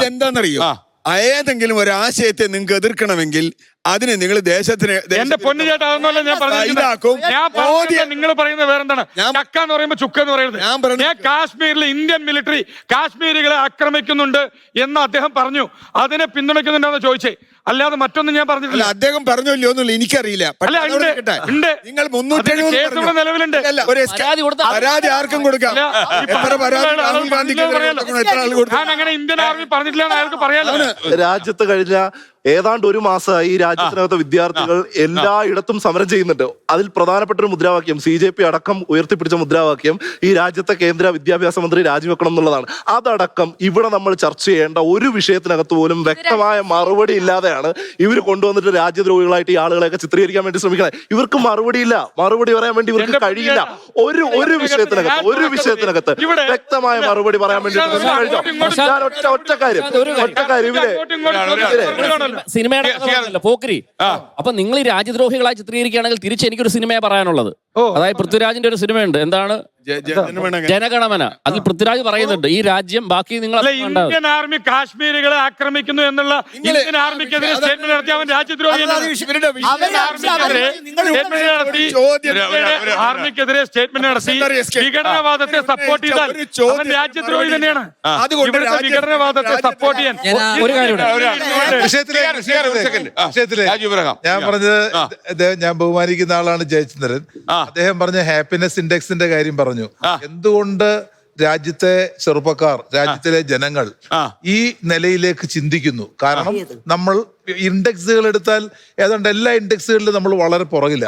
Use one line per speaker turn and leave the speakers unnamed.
അതെന്താണെന്നറിയോ? ഏതെങ്കിലും ഒരു ആശയത്തെ നിങ്ങൾക്ക് എതിർക്കണമെങ്കിൽ അതിന് നിങ്ങൾ ദേശത്തിന്
എന്റെ പൊന്നു ചേട്ടാ അതൊന്നുമല്ല ഞാൻ പറഞ്ഞത്. നിങ്ങൾ പറയുന്നത് വേറെന്താണ്? ചക്ക എന്ന് പറയുമ്പോ ചുക്ക എന്ന് പറയുന്നത്. ഞാൻ കാശ്മീരിൽ ഇന്ത്യൻ മിലിറ്ററി കാശ്മീരികളെ ആക്രമിക്കുന്നുണ്ട് എന്ന് അദ്ദേഹം പറഞ്ഞു. അതിനെ പിന്തുണയ്ക്കുന്നുണ്ടെന്ന് ചോദിച്ചേ, അല്ലാതെ മറ്റൊന്നും ഞാൻ പറഞ്ഞിട്ടില്ല.
അദ്ദേഹം പറഞ്ഞല്ലോ ഒന്നുമില്ല, എനിക്കറിയില്ല. നിങ്ങൾ 370
നിലവിലുണ്ട്.
പരാതി ആർക്കും കൊടുക്കാം.
ഞാൻ അങ്ങനെ ഇന്ത്യൻ ആർമി പറഞ്ഞിട്ടില്ല അയാൾക്ക് പറയാലോ.
രാജ്യത്ത് കഴിഞ്ഞ ഏതാണ്ട് ഒരു മാസമായി ഈ രാജ്യത്തിനകത്ത് വിദ്യാർത്ഥികൾ എല്ലായിടത്തും സമരം ചെയ്യുന്നുണ്ട്. അതിൽ പ്രധാനപ്പെട്ട ഒരു മുദ്രാവാക്യം CJP അടക്കം ഉയർത്തിപ്പിടിച്ച മുദ്രാവാക്യം ഈ രാജ്യത്തെ കേന്ദ്ര വിദ്യാഭ്യാസ മന്ത്രി രാജിവെക്കണം എന്നുള്ളതാണ്. അതടക്കം ഇവിടെ നമ്മൾ ചർച്ച ചെയ്യേണ്ട ഒരു വിഷയത്തിനകത്ത് പോലും വ്യക്തമായ മറുപടി ഇല്ലാതെയാണ് ഇവർ കൊണ്ടുവന്നിട്ട് രാജ്യദ്രോഹികളായിട്ട് ഈ ആളുകളെയൊക്കെ ചിത്രീകരിക്കാൻ വേണ്ടി ശ്രമിക്കുന്നത്. ഇവർക്ക് മറുപടിയില്ല, മറുപടി പറയാൻ വേണ്ടി ഇവർക്ക് കഴിയില്ല. ഒരു വിഷയത്തിനകത്ത് വ്യക്തമായ മറുപടി പറയാൻ വേണ്ടി ഒറ്റ കാര്യം ഇവരെ
സിനിമയുടെ പോക്രി. അപ്പൊ നിങ്ങൾ ഈ രാജ്യദ്രോഹികളായി ചിത്രീകരിക്കുകയാണെങ്കിൽ തിരിച്ച് എനിക്കൊരു സിനിമയെ പറയാനുള്ളത്. അതായത് പൃഥ്വിരാജിന്റെ ഒരു സിനിമയുടെ എന്താണ് ജനഗണമന. അതിൽ പൃഥ്വിരാജ് പറയുന്നുണ്ട് ഈ രാജ്യം ബാക്കി നിങ്ങൾ
ഇന്ത്യൻ ആർമി കാശ്മീരികളെ ആക്രമിക്കുന്നു എന്നുള്ള ഇന്ത്യൻ ആർമിക്കെതിരെ സ്റ്റേറ്റ്മെന്റ് നടത്തി അവൻ രാജ്യദ്രോഹി. ആർമിക്കെതിരെ സ്റ്റേറ്റ്മെന്റ് നടത്തി വിഘടനവാദത്തെ സപ്പോർട്ട് ചെയ്താൽ അവൻ രാജ്യദ്രോഹി തന്നെയാണ്. ഇവിടുത്തെ വിഘടനവാദത്തെ സപ്പോർട്ട് ചെയ്യാൻ
ഒരു കാര്യം
ഞാൻ പറഞ്ഞത്, ഞാൻ ബഹുമാനിക്കുന്ന ആളാണ് ജയചന്ദ്രൻ. അദ്ദേഹം പറഞ്ഞ ഹാപ്പിനെസ് ഇൻഡെക്സിന്റെ കാര്യം പറഞ്ഞു. എന്തുകൊണ്ട് രാജ്യത്തെ ചെറുപ്പക്കാർ, രാജ്യത്തിലെ ജനങ്ങൾ ഈ നിലയിലേക്ക് ചിന്തിക്കുന്നു? കാരണം നമ്മൾ ഇൻഡെക്സുകൾ എടുത്താൽ ഏതാണ്ട് എല്ലാ ഇൻഡെക്സുകളിലും നമ്മൾ വളരെ പുറകില്ല.